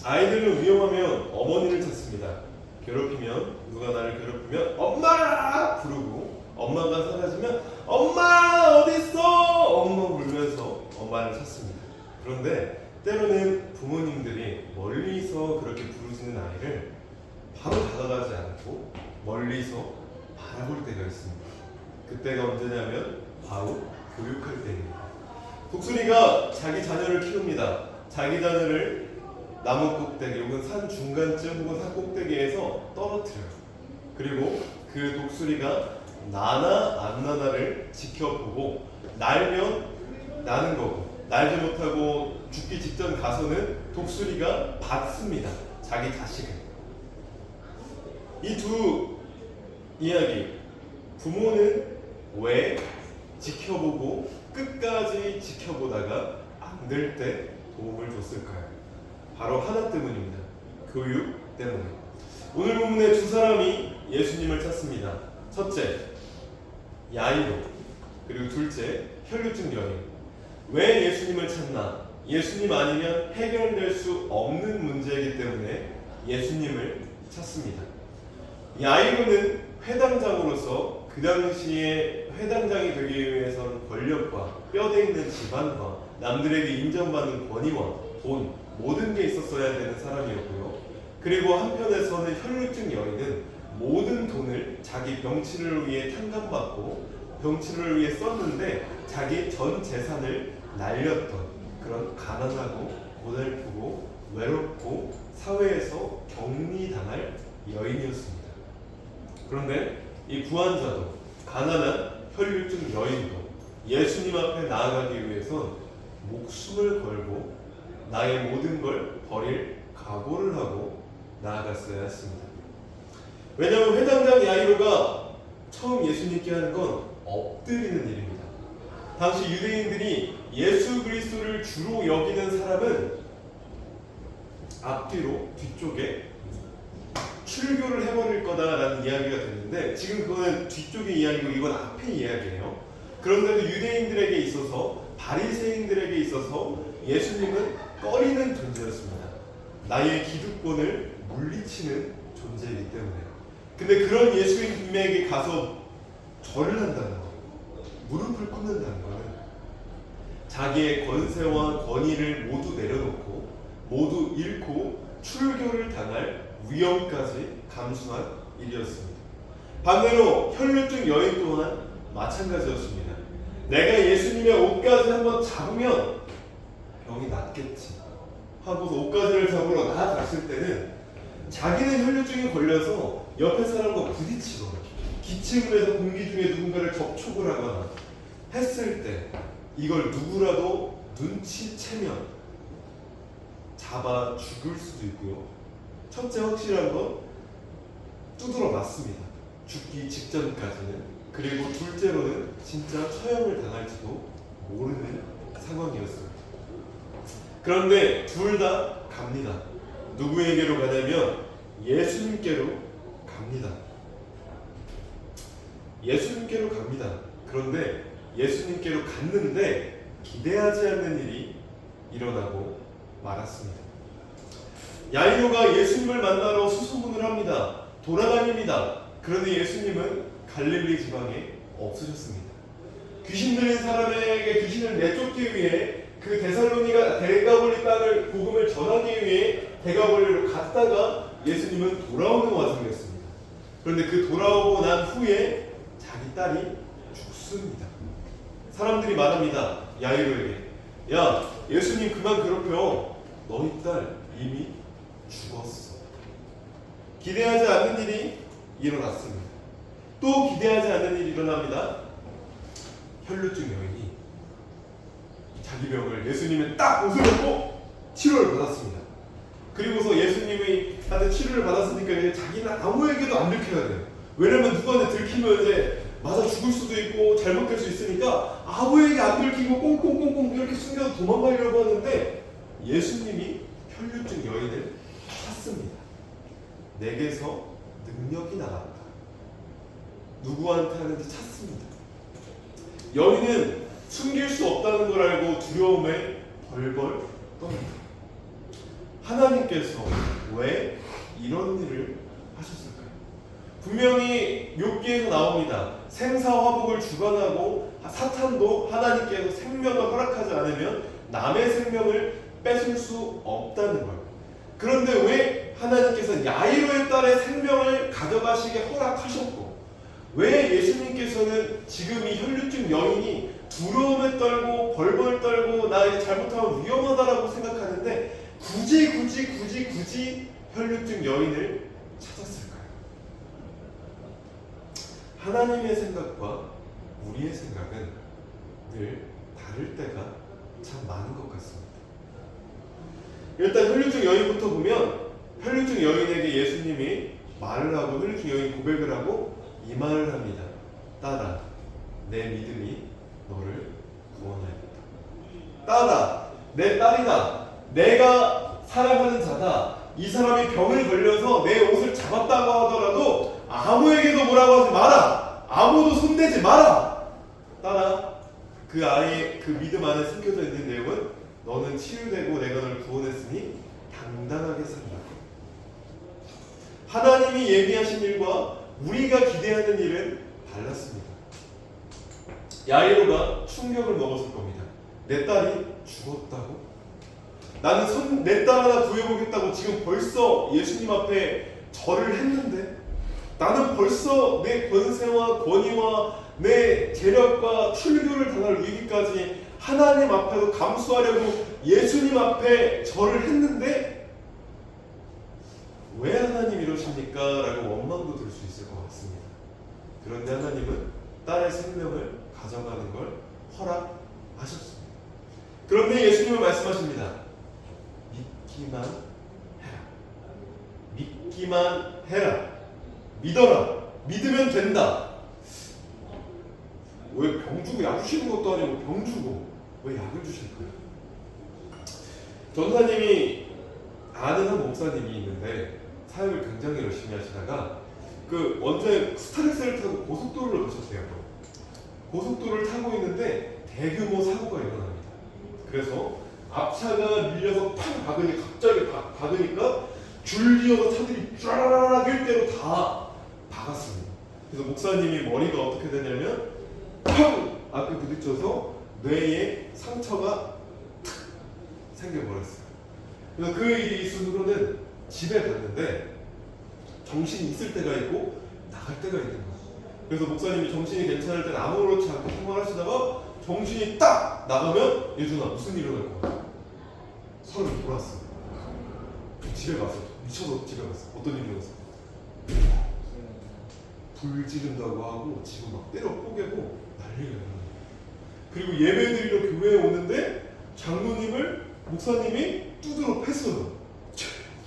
아이들은 위험하면 어머니를 찾습니다. 괴롭히면, 누가 나를 괴롭히면 엄마 부르고, 엄마가 사라지면 엄마 어딨어? 엄마 부르면서 엄마를 찾습니다. 그런데 때로는 부모님들이 멀리서 그렇게 부르시는 아이를 바로 다가가지 않고 멀리서 바라볼 때가 있습니다. 그때가 언제냐면 바로 교육할 때입니다. 독수리가 자기 자녀를 키웁니다. 자기 자녀를 나무 꼭대기 혹은 산 중간쯤 혹은 산 꼭대기에서 떨어뜨려요. 그리고 그 독수리가 나나 안 나나를 지켜보고 날면 나는 거고, 날지 못하고 죽기 직전 가서는 독수리가 받습니다. 자기 자식을. 이 두 이야기, 부모는 왜 지켜보고 끝까지 지켜보다가 안 될 때 도움을 줬을까요? 바로 하나 때문입니다. 교육 때문에. 오늘 본문에 두 사람이 예수님을 찾습니다. 첫째, 야이로, 그리고 둘째, 혈루증 여인. 왜 예수님을 찾나? 예수님 아니면 해결될 수 없는 문제이기 때문에 예수님을 찾습니다. 야이로는 회당장으로서 그 당시에 회당장이 되기 위해서는 권력과 뼈대 있는 집안과 남들에게 인정받는 권위와 돈, 모든 게 있었어야 되는 사람이었고요. 그리고 한편에서는 혈루증 여인은 모든 돈을 자기 병치를 위해 탕감받고 병치를 위해 썼는데 자기 전 재산을 날렸던 그런 가난하고 고달프고 외롭고 사회에서 격리당할 여인이었습니다. 그런데 이 부한자도 가난한 혈루증 여인도 예수님 앞에 나아가기 위해선 목숨을 걸고 나의 모든 걸 버릴 각오를 하고 나아갔어야 했습니다. 왜냐하면 회당장 야이로가 처음 예수님께 하는 건 엎드리는 일입니다. 당시 유대인들이 예수 그리스도를 주로 여기는 사람은 앞뒤로 뒤쪽에 출교를 해버릴 거다라는 이야기가 됐는데, 지금 그거는 뒤쪽의 이야기고 이건 앞의 이야기예요. 그런데도 유대인들에게 있어서, 바리새인들에게 있어서 예수님은 꺼리는 존재였습니다. 나의 기득권을 물리치는 존재이기 때문에. 근데 그런 예수님에게 가서 절을 한다는 것, 무릎을 꿇는다는 것은 자기의 권세와 권위를 모두 내려놓고 모두 잃고 출교를 당할 위험까지 감수한 일이었습니다. 반대로 혈루증 여인 또한 마찬가지였습니다. 내가 예수님의 옷가지 한번 잡으면 병이 낫겠지 하고서 옷가지를 잡으러 나아갔을 때는 자기는 혈루증에 걸려서 옆에 사람과 부딪히거나 기침을 해서 공기 중에 누군가를 접촉을 하거나 했을 때 이걸 누구라도 눈치채면 잡아 죽을 수도 있고요. 첫째 확실한 건 두드러 맞습니다. 죽기 직전까지는. 그리고 둘째로는 진짜 처형을 당할지도 모르는 상황이었습니다. 그런데 둘 다 갑니다. 누구에게로 가냐면 예수님께로 갑니다. 예수님께로 갑니다. 그런데 예수님께로 갔는데 기대하지 않는 일이 일어나고 말았습니다. 야이로가 예수님을 만나러 수소문을 합니다. 돌아다닙니다. 그런데 예수님은 갈릴리 지방에 없으셨습니다. 귀신 들린 사람에게 귀신을 내쫓기 위해 그 데가볼리 땅을 복음을 전하기 위해 데가볼리로 갔다가 예수님은 돌아오는 와중이었습니다. 그런데 그 돌아오고 난 후에 자기 딸이 죽습니다. 사람들이 말합니다. 야이로에게, 야, 예수님 그만 괴롭혀. 너희 딸 이미 죽었어. 기대하지 않는 일이 일어났습니다. 또 기대하지 않는 일이 일어납니다. 혈루증 여인이 자기 병을 예수님의 딱 옷을 입고 치료를 받았습니다. 그리고서 예수님이 한테 치료를 받았으니까 이제 자기는 아무에게도 안 들켜야 돼요. 왜냐면 누구한테 들키면 이제 맞아 죽을 수도 있고 잘못될 수 있으니까 아무에게 안 들키고 꽁꽁꽁꽁 이렇게 숨겨서 도망가려고 하는데 예수님이 혈루증 여인을 찾습니다. 내게서 능력이 나갔다. 누구한테 하는지 찾습니다. 여인은 숨길 수 없다는 걸 알고 두려움에 벌벌 떱니다. 하나님께서 왜 이런 일을 하셨을까요? 분명히 욥기에서 나옵니다. 생사화복을 주관하고 사탄도 하나님께서 생명을 허락하지 않으면 남의 생명을 뺏을 수 없다는 걸. 그런데 왜 하나님께서 야이로의 딸의 생명을 가져가시게 허락하셨고, 왜 예수님께서는 지금 이 혈류증 여인이 두려움에 떨고 벌벌 떨고 나 이제 잘못하면 위험하다라고 생각하는데 굳이 혈류증 여인을 찾았을까요? 하나님의 생각과 우리의 생각은 늘 다를 때가 참 많은 것 같습니다. 일단 혈류증 여인부터 보면 혈류증 여인에게 예수님이 말을 하고 혈류증 여인이 고백을 하고 이 말을 합니다. 딸아, 내 믿음이 너를 구원하였다. 딸아, 내 딸이다. 내가 사랑하는 자다. 이 사람이 병을 걸려서 내 옷을 잡았다고 하더라도 아무에게도 뭐라고 하지 마라. 아무도 손대지 마라. 딸아, 그 아이의 그 믿음 안에 숨겨져 있는 내용은 너는 치유되고 내가 너를 구원했으니 당당하게 살라. 하나님이 예비하신 일과 우리가 기대하는 일은 달랐습니다. 야이로가 충격을 먹었을 겁니다. 내 딸이 죽었다고? 나는 내 딸 하나 구해보겠다고 지금 벌써 예수님 앞에 절을 했는데, 나는 벌써 내 권세와 권위와 내 재력과 출교를 당할 위기까지 하나님 앞에서 감수하려고 예수님 앞에 절을 했는데 왜 하나님 이러십니까? 라고 원망도 들 수 있을 것 같습니다. 그런데 하나님은 딸의 생명을 가져가는 걸 허락하셨습니다. 그런데 예수님은 말씀하십니다. 믿기만 해라. 믿기만 해라. 믿어라. 믿으면 된다. 왜 병 주고 약 주시는 것도 아니고 병 주고 왜 약을 주실까요? 전사님이 아는 한 목사님이 있는데 사역을 굉장히 열심히 하시다가 그 원주에 스타렉스를 타고 고속도로를 가셨대요. 고속도로를 타고 있는데 대규모 사고가 일어납니다. 그래서 앞차가 밀려서 팡 박으니 갑자기 박으니까 줄이어서 차들이 쫙 일대로 다 박았습니다. 그래서 목사님이 머리가 어떻게 되냐면 팡 앞에 부딪혀서 뇌에 상처가 탁 생겨버렸어요. 그래서 그 일이 있은 후로는 집에 갔는데 정신이 있을 때가 있고 나갈 때가 있는 거예요. 그래서 목사님이 정신이 괜찮을 때는 아무렇지 않게 생활하시다가 정신이 딱 나가면 예준아 무슨 일이 일어날 것 같아? 서로 돌았어. 집에 가서 미쳐서 집에 갔어. 어떤 일이 일어났어? 불 지른다고 하고 지금 막 때려 뽀개고 난리가 나요. 그리고 예배드리러 교회에 오는데 장로님을 목사님이 두드러 팼어요.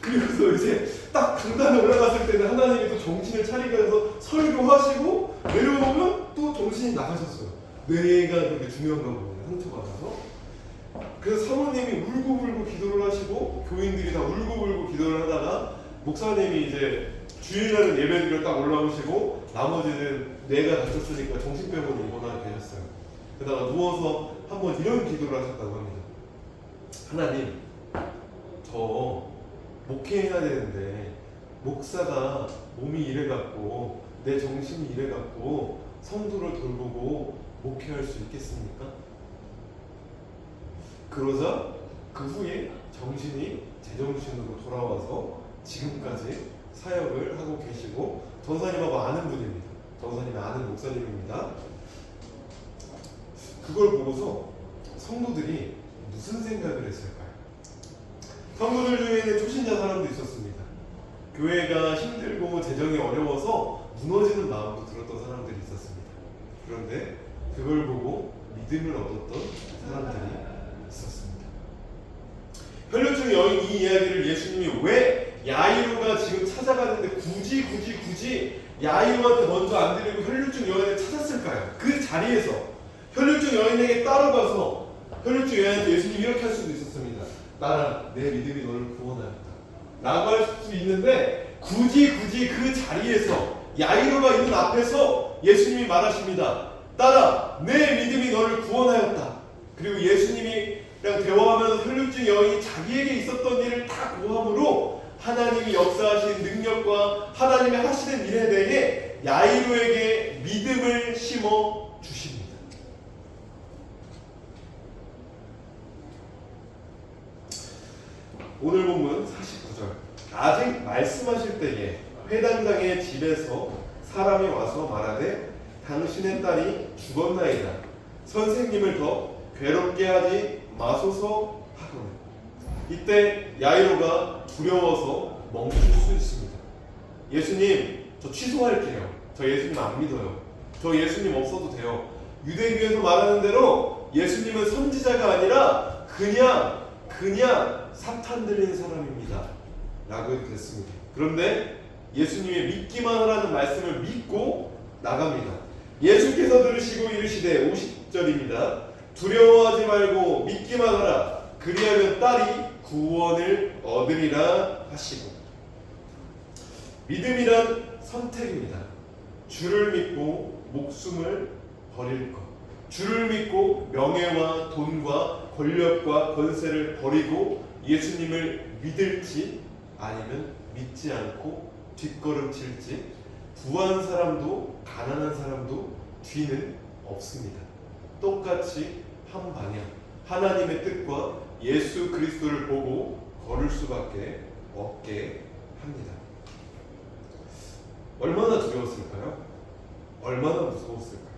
그래서 이제 딱 강단에 올라갔을 때는 하나님이 또 정신을 차리게 해서 설교하시고 내려오면 또 정신이 나가셨어요. 뇌가 그렇게 중요한가 보네요. 상처가 나서. 그래서 사모님이 울고불고 기도를 하시고 교인들이 다 울고불고 기도를 하다가 목사님이 이제 주일날은 예배드리러 딱 올라오시고 나머지는 뇌가 다쳤으니까 정신병원에 입원하게 되셨어요. 그러다가 누워서 한번 이런 기도를 하셨다고 합니다. 하나님, 저 목회해야 되는데 목사가 몸이 이래갖고 내 정신이 이래갖고 성도를 돌보고 목회할 수 있겠습니까? 그러자 그 후에 정신이 제정신으로 돌아와서 지금까지 사역을 하고 계시고 전사님하고 아는 분입니다. 전사님이 아는 목사님입니다. 그걸 보고서 성도들이 무슨 생각을 했을까요? 성도들 중에는 초신자 사람도 있었습니다. 교회가 힘들고 재정이 어려워서 무너지는 마음도 들었던 사람들이 있었습니다. 그런데 그걸 보고 믿음을 얻었던 사람들이 있었습니다. 혈류증 여인 이 이야기를 예수님이 왜 야이로가 지금 찾아가는데 굳이 야이로한테 먼저 안 드리고 혈류증 여인을 찾았을까요? 그 자리에서 혈류증 여인에게 따라가서 혈류증 여인한테 예수님이 이렇게 할 수도 있었습니다. 딸아, 내 믿음이 너를 구원하였다 라고 할 수 있는데 굳이 그 자리에서 야이로가 있는 앞에서 예수님이 말하십니다. 딸아, 내 믿음이 너를 구원하였다. 그리고 예수님이 대화하면서 혈육중 여인이 자기에게 있었던 일을 다 고함으로 하나님이 역사하신 능력과 하나님이 하시는 일에 대해 야이로에게 믿음을 심어 주십니다. 오늘 본문 49절. 아직 말씀하실 때에 회당장의 집에서 사람이 와서 말하되 당신의 딸이 죽었나이다. 선생님을 더 괴롭게 하지 마소서 하거늘. 이때 야이로가 두려워서 멈출 수 있습니다. 예수님, 저 취소할게요. 저 예수님 안 믿어요. 저 예수님 없어도 돼요. 유대교에서 말하는 대로 예수님은 선지자가 아니라 그냥 사탄 들린 사람입니다 라고 됐습니다. 그런데 예수님의 믿기만 하라는 말씀을 믿고 나갑니다. 예수께서 들으시고 이르시되 50절입니다. 두려워하지 말고 믿기만 하라. 그리하면 딸이 구원을 얻으리라 하시고. 믿음이란 선택입니다. 주를 믿고 목숨을 버릴 것, 주를 믿고 명예와 돈과 권력과 권세를 버리고 예수님을 믿을지 아니면 믿지 않고 뒷걸음칠지. 부한 사람도 가난한 사람도 뒤는 없습니다. 똑같이 한 방향, 하나님의 뜻과 예수 그리스도를 보고 걸을 수밖에 없게 합니다. 얼마나 두려웠을까요? 얼마나 무서웠을까요?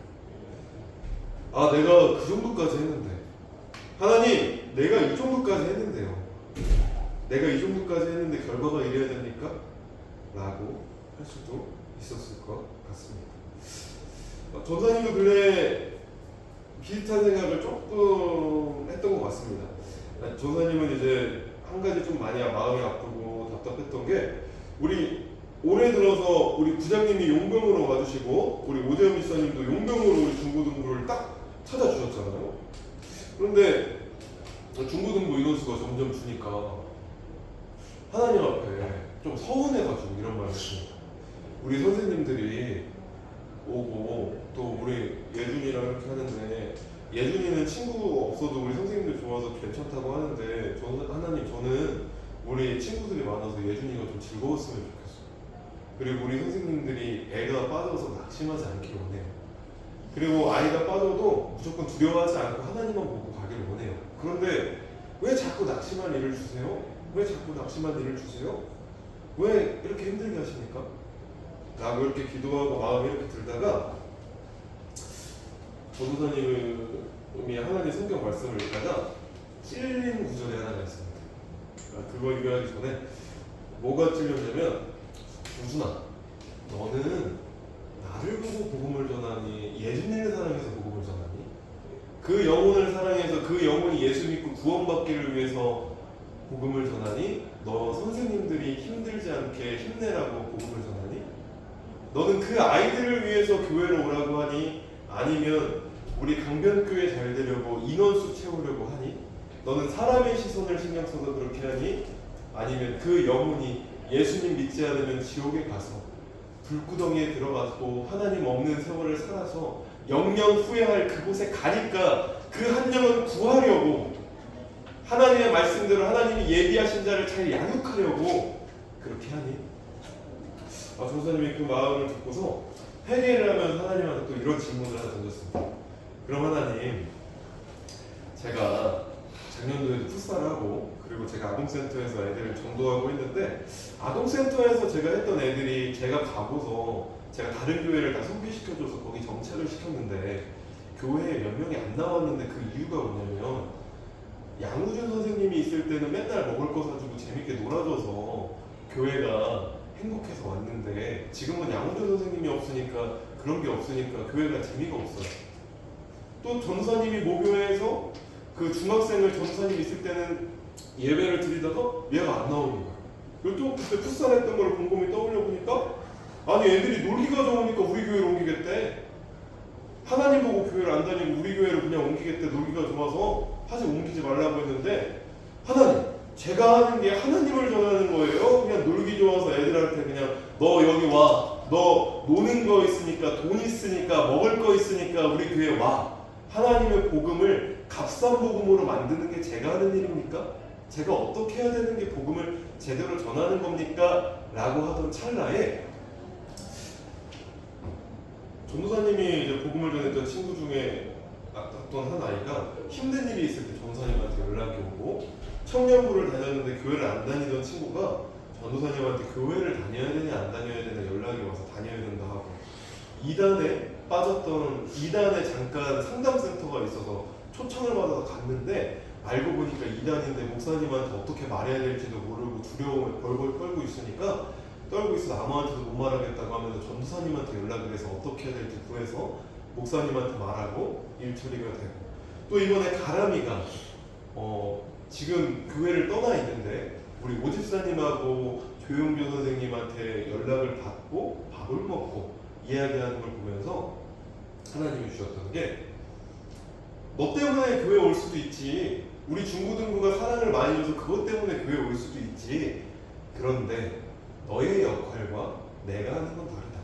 아, 내가 그 정도까지 했는데, 하나님, 내가 이 정도까지 했는데요. 내가 이 정도까지 했는데 결과가 이래야 됩니까? 라고 할 수도 있었을 것 같습니다. 전사님도 근래 비슷한 생각을 조금 했던 것 같습니다. 전사님은 이제 한 가지 좀 많이 마음이 아프고 답답했던 게, 우리 올해 들어서 우리 부장님이 용병으로 와주시고 우리 오재현 미사님도 용병으로 우리 중고등부를 딱 찾아주셨잖아요. 그런데 중고등부 인원수가 점점 주니까 하나님 앞에 좀 서운해가지고 이런 말을 했습니다. 우리 선생님들이 오고 또 우리 예준이랑 이렇게 하는데, 예준이는 친구 없어도 우리 선생님들 좋아서 괜찮다고 하는데, 하나님, 저는 우리 친구들이 많아서 예준이가 좀 즐거웠으면 좋겠어요. 그리고 우리 선생님들이 애가 빠져서 낙심하지 않기를 원해요. 그리고 아이가 빠져도 무조건 두려워하지 않고 하나님만 보고 가기를 원해요. 그런데 왜 자꾸 낙심한 일을 주세요? 왜 자꾸 낙심한 일을 주세요? 왜 이렇게 힘들게 하십니까? 라고 이렇게 기도하고 마음이 이렇게 들다가 전도사님이 하나님 성경 말씀을 읽다가 찔린 구절이 하나가 있습니다. 그거 읽어하기 전에 뭐가 찔렸냐면, 우준아, 너는 나를 보고 복음을 전하니 예수님을 사랑해서 복음을 전하니? 그 영혼을 사랑해서 그 영혼이 예수 믿고 구원받기를 위해서 복음을 전하니? 너 선생님들이 힘들지 않게 힘내라고 복음을 전하니? 너는 그 아이들을 위해서 교회로 오라고 하니? 아니면 우리 강변교회 잘 되려고 인원수 채우려고 하니? 너는 사람의 시선을 신경 써서 그렇게 하니? 아니면 그 영혼이 예수님 믿지 않으면 지옥에 가서 불구덩이에 들어가고 하나님 없는 세월을 살아서 영영 후회할 그곳에 가니까 그 한 영은 구하려고, 하나님의 말씀대로 하나님이 예비하신 자를 잘 양육하려고 그렇게 하니? 전사님이 그 마음을 듣고서 회개를 하면서 하나님한테 또 이런 질문을 하나 던졌습니다. 그럼 하나님, 제가 작년도에도 풋살을 하고 그리고 제가 아동센터에서 애들을 전도하고 했는데, 아동센터에서 제가 했던 애들이 제가 가고서 제가 다른 교회를 다 소개시켜줘서 거기 정착을 시켰는데 교회에 몇 명이 안 나왔는데, 그 이유가 뭐냐면 양우준 선생님이 있을 때는 맨날 먹을 거 사주고 재밌게 놀아줘서 교회가 행복해서 왔는데, 지금은 양우준 선생님이 없으니까, 그런 게 없으니까 교회가 재미가 없어요. 또 전사님이 모교회에서 그 중학생을 전사님 있을 때는 예배를 드리다가 얘가 안 나오는 거야. 그리고 또 그때 풋살했던 걸 곰곰이 떠올려 보니까, 아니 애들이 놀기가 좋으니까 우리 교회로 옮기겠대. 하나님 보고 교회를 안 다니고 우리 교회로 그냥 옮기겠대. 놀기가 좋아서 하지 옮기지 말라고 했는데, 하나님, 제가 하는 게 하나님을 전하는 거예요? 그냥 놀기 좋아서 애들한테 그냥 너 여기 와, 너 노는 거 있으니까, 돈 있으니까, 먹을 거 있으니까 우리 교회 와 하나님의 복음을 값싼 복음으로 만드는 게 제가 하는 일입니까? 제가 어떻게 해야 되는 게 복음을 제대로 전하는 겁니까? 라고 하던 찰나에 전도사님이 이제 복음을 전했던 친구 중에 어떤 한 아이가 힘든 일이 있을 때 전도사님한테 연락이 오고, 청년부를 다녔는데 교회를 안 다니던 친구가 전도사님한테 교회를 다녀야 되냐 안 다녀야 되냐 연락이 와서 다녀야 된다 하고, 이단에 빠졌던, 이단에 잠깐 상담센터가 있어서 초청을 받아서 갔는데 알고 보니까 이단인데 목사님한테 어떻게 말해야 될지도 모르고 두려움을 벌벌 떨고 있으니까 떨고 있어서 아무한테도 못 말하겠다고 하면서 전도사님한테 연락을 해서 어떻게 해야 될지 구해서 목사님한테 말하고 일 처리가 되고, 또 이번에 가람이가 지금 교회를 떠나 있는데 우리 오집사님하고 조용조 선생님한테 연락을 받고 밥을 먹고 이야기하는 걸 보면서 하나님이 주셨던 게, 너 때문에 교회 올 수도 있지, 우리 중고등부가 사랑을 많이 줘서 그것 때문에 교회 올 수도 있지, 그런데 너의 역할과 내가 하는 건 다르다.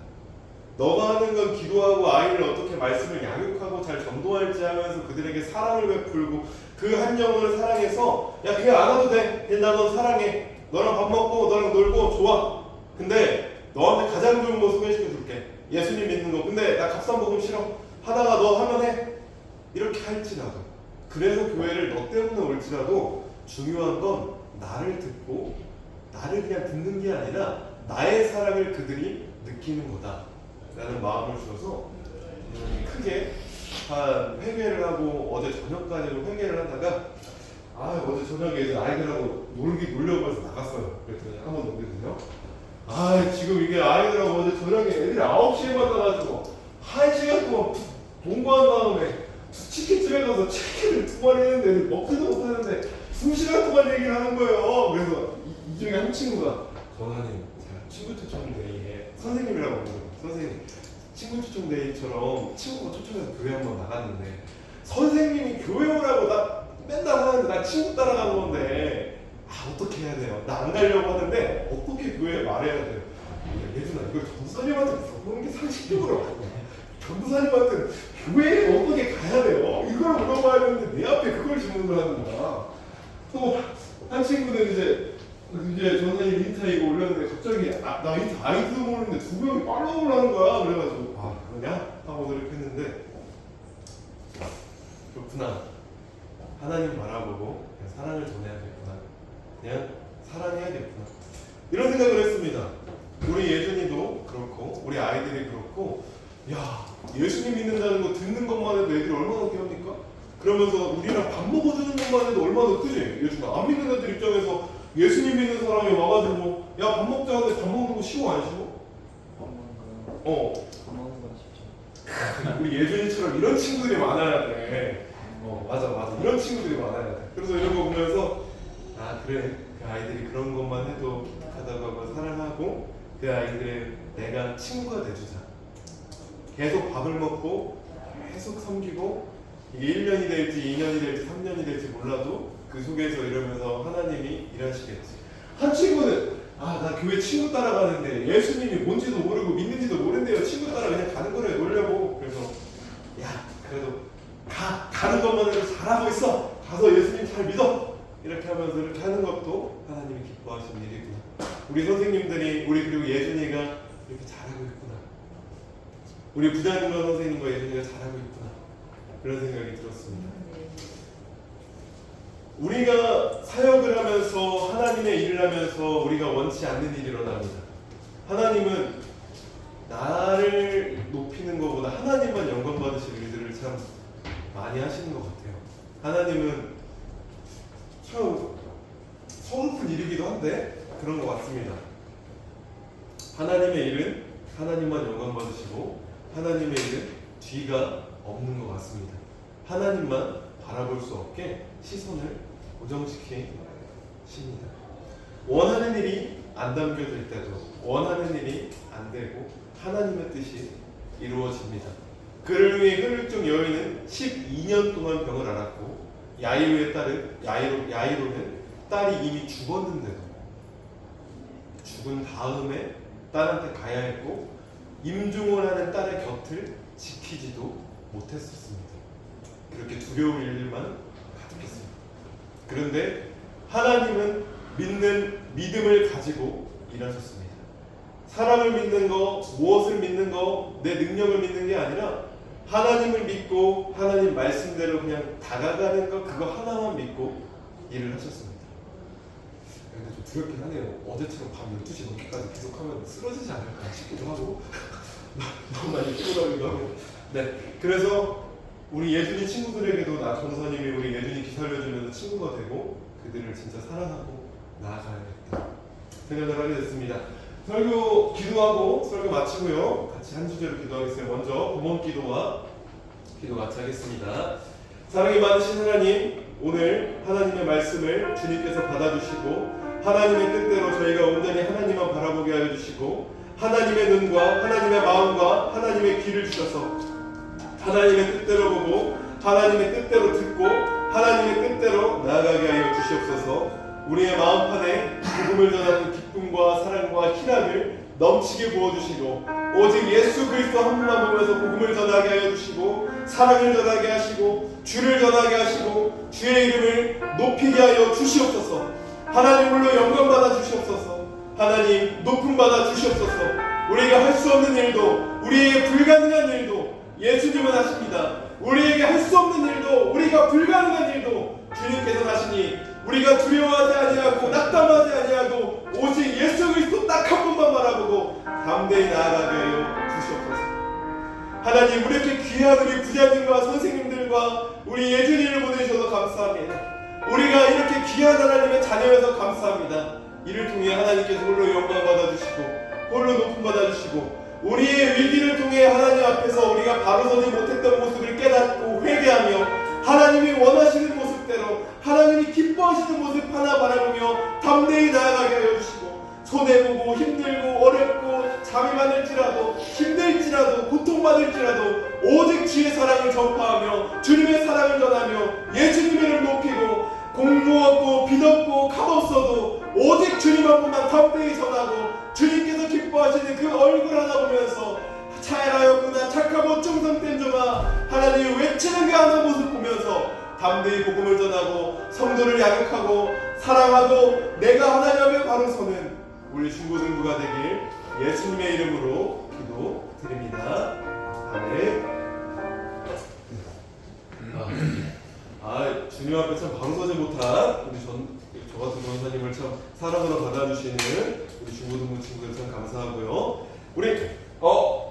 너가 하는 건 기도하고 아이를 어떻게 말씀을 양육하고 잘 전도할지 하면서 그들에게 사랑을 베풀고 그 한 영혼을 사랑해서, 야 그게 안 와도 돼, 나 너 사랑해, 너랑 밥 먹고 너랑 놀고 좋아, 근데 너한테 가장 좋은 거 소개시켜 줄게, 예수님 믿는 거, 근데 나 값싼 복음 싫어, 하다가 너 하면 해, 이렇게 할지라도, 그래서 교회를 너 때문에 올지라도 중요한 건 나를 듣고 나를 그냥 듣는 게 아니라 나의 사랑을 그들이 느끼는 거다 라는 마음을 주셔서 크게 한 회개를 하고, 어제 저녁까지도 회개를 하다가 어제 저녁에 이제 아이들하고 놀려고 해서 나갔어요. 그랬더니 한번 오거든요. 지금 이게 아이들하고 어제 저녁에 애들이 9시에 만나가지고 1시간 동안 공부한 다음에 치킨집에 가서 치킨을 2번 했는데 애들 먹지도 못하는데 2시간 동안 얘기를 하는 거예요. 그래서 이 중에 한 친구가, 전화님 제가 친구 초청데이에 선생님이라고 부르거든요. 선생님, 친구 초청데이처럼 친구가 초청해서 교회 한번 나갔는데 선생님이 교회 오라고 나 맨날 하는데 나 친구 따라가는 건데 어떻게 해야 돼요? 나 안 가려고 하는데 어떻게 교회에 말해야 돼요? 예준아, 이걸 전도사님한테 물어보는 게 상식적으로 맞냐? 전도사님한테 교회에 어떻게 가야 돼요? 이걸 물어봐야 되는데 내 앞에 그걸 질문을 하는 거야. 또 한 친구는 이제 전사님 인스타에 올렸는데 갑자기 나 인스타 아이디도 모르는데 2명이 팔로우를 하는 거야. 그래가지고 그러냐? 하고 노력했는데, 그렇구나, 하나님 바라보고 그냥 사랑을 전해야겠구나, 그냥 사랑해야겠구나, 이런 생각을 했습니다. 우리 예준이도 그렇고 우리 아이들이 그렇고, 야 예수님 믿는다는 거 듣는 것만 해도 애들이 얼마나 귀합니까? 그러면서 우리랑 밥 먹어주는 것만 해도 얼마나 크지? 예준아, 안 믿는 애들 입장에서 예수님 믿는 사람이 와가지고 야 밥 먹자 하는데 밥 먹는 거 쉬워 안 쉬워? 밥 먹는 거요? 밥 먹는 건 쉽죠. 우리 예준이처럼 이런 친구들이 많아야 돼. 맞아 이런 친구들이 많아야 돼. 그래서 이런 거 보면서 그래, 그 아이들이 그런 것만 해도 하다가 사랑하고 그 아이들의 내가 친구가 돼주자. 계속 밥을 먹고 계속 섬기고, 이게 1년이 될지 2년이 될지 3년이 될지 몰라도 그 속에서 이러면서 하나님이 일하시겠지. 한 친구는 나 교회 친구 따라가는데 예수님이 뭔지도 모르고 믿는지도 모른대요. 친구 따라 그냥 가는 거래, 놀려고. 그래서 야 그래도 가는 것만 해도 잘하고 있어, 가서 예수님 잘 믿어, 이렇게 하면서 이렇게 하는 것도 하나님이 기뻐하시는 일이구나. 우리 선생님들이, 그리고 예준이가 이렇게 잘하고 있구나, 우리 부장님과 선생님과 예준이가 잘하고 있구나, 그런 생각이 들었습니다. 우리가 사역을 하면서 하나님의 일을 하면서 우리가 원치 않는 일이 일어납니다. 하나님은 나를 높이는 것보다 하나님만 영광 받으실 일들을 참 많이 하시는 것 같아요. 하나님은 참 서글픈 일이기도 한데 그런 것 같습니다. 하나님의 일은 하나님만 영광 받으시고 하나님의 일은 뒤가 없는 것 같습니다. 하나님만 바라볼 수 없게 시선을 고정시키십니다. 원하는 일이 안 담겨질 때도, 원하는 일이 안 되고 하나님의 뜻이 이루어집니다. 그를 위해 혈육중 여인은 12년 동안 병을 앓았고, 야이로는 딸이 이미 죽었는데도 죽은 다음에 딸한테 가야 했고 임종을 하는 딸의 곁을 지키지도 못했었습니다. 그렇게 두려울 일들만 가득했습니다. 그런데 하나님은 믿는 믿음을 가지고 일하셨습니다. 사람을 믿는 거, 무엇을 믿는 거, 내 능력을 믿는 게 아니라 하나님을 믿고 하나님 말씀대로 그냥 다가가는 것, 그거 하나만 믿고 일을 하셨습니다. 근데 좀 두렵긴 하네요. 어제처럼 밤 12시 넘게까지 계속하면 쓰러지지 않을까 싶기도 하고 너무 많이 피곤하기도 하고. 네, 그래서 우리 예준이 친구들에게도 나 전사님이 우리 예준이 기살려주면서 친구가 되고 그들을 진짜 사랑하고 나아가야겠다 생각을 하게 됐습니다. 설교 기도하고 설교 마치고요. 같이 한 주제로 기도하겠습니다. 먼저 범원 기도와 기도 같이 하겠습니다. 사랑이 많으신 하나님, 오늘 하나님의 말씀을 주님께서 받아주시고 하나님의 뜻대로 저희가 온전히 하나님만 바라보게 하여 주시고 하나님의 눈과 하나님의 마음과 하나님의 귀를 주셔서 하나님의 뜻대로 보고 하나님의 뜻대로 듣고 하나님의 뜻대로 나아가게 하여 주시옵소서. 우리의 마음판에 복음을 전하는 기쁨과 사랑과 희락을 넘치게 부어주시고 오직 예수 그리스도 한 분만 보면서 복음을 전하게 하여 주시고 사랑을 전하게 하시고 주를 전하게 하시고 주의 이름을 높이게 하여 주시옵소서. 하나님 홀로 영광 받아 주시옵소서. 하나님 높임 받아 주시옵소서. 우리가 할 수 없는 일도 우리에게 불가능한 일도 예수님은 하십니다. 우리에게 할 수 없는 일도 우리가 불가능한 일도 주님께서 하시니 우리가 두려워하지 아니하고 낙담하지 아니하고 오직 예수 그리스도 딱 한 번만 바라보고 담대히 나아가게 하여 주시옵소서. 하나님 우리 이렇게 귀한 우리 부자님과 선생님들과 우리 예준이를 보내주셔서 감사합니다. 우리가 이렇게 귀한 하나님의 자녀여서 감사합니다. 이를 통해 하나님께서 홀로 영광 받아주시고 홀로 높임 받아주시고 우리의 위기를 통해 하나님 앞에서 우리가 바로 서지 못했던 모습을 깨닫고 회개하며 하나님이 원하시는 모습대로 하나님이 기뻐하시는 모습 하나 바라보며 담대히 나아가게 하여 주시고 손해보고 힘들고 어렵고 잠이 많을지라도 힘들지라도 고통받을지라도 오직 주의 사랑을 전파하며 주님의 사랑을 전하며 예수님의 이름을 높이고 공무 없고 빚 없고 값 없어도 오직 주님 한 분만 담대히 전하고 주님께서 기뻐하시는 그 얼굴 하나 보면서 잘하였구나 착하고 충성된 종아 하나님이 외치는 그 하나 모습 보면서 담대히 복음을 전하고 성도를 양육하고 사랑하고 내가 하나님 앞에 바로 서는 우리 중고등부가 되길 예수님의 이름으로 기도드립니다. 아멘. 주님 앞에 참 바로 서지 못한 우리 저 같은 권사님을 참 사랑으로 받아주시는 우리 중고등부 친구들 참 감사하고요. 우리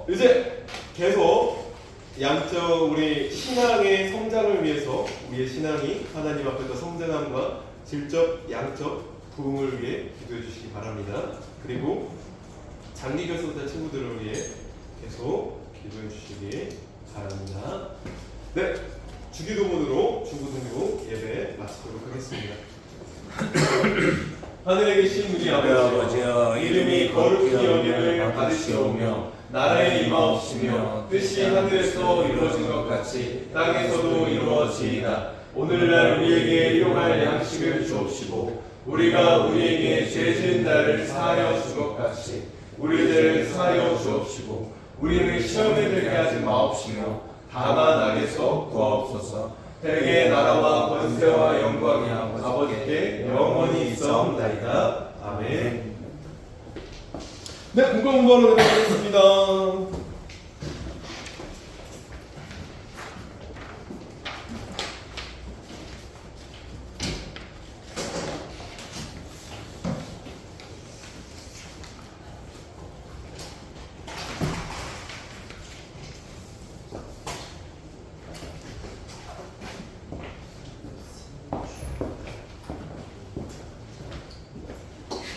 이제 계속 양적 우리 신앙의 성장을 위해서 우리의 신앙이 하나님 앞에서 성장함과 질적 양적 부흥을 위해 기도해 주시기 바랍니다. 그리고 장기 결석자 친구들을 위해 계속 기도해 주시기 바랍니다. 네, 주기도문으로 중고등부 예배 마치도록 하겠습니다. 하늘에 계신 우리 아버지여, 이름이 거룩히 여김을 받으시오며 나라의 임하옵시며 뜻이 하늘에서 이루어진 것 같이 땅에서도 이루어지이다. 오늘날 우리에게 일용할 양식을 주옵시고 우리가 우리에게 죄 지은 자를 사하여 준 것 같이 우리 죄를 사하여 주옵시고 우리는 시험에 들게 하지 마옵시며 다만 악에서 구하옵소서. 대개 나라와 권세와 영광이 아버지께 영원히 있사옵나이다. 아멘. 네, 공부하러 내려가겠습니다.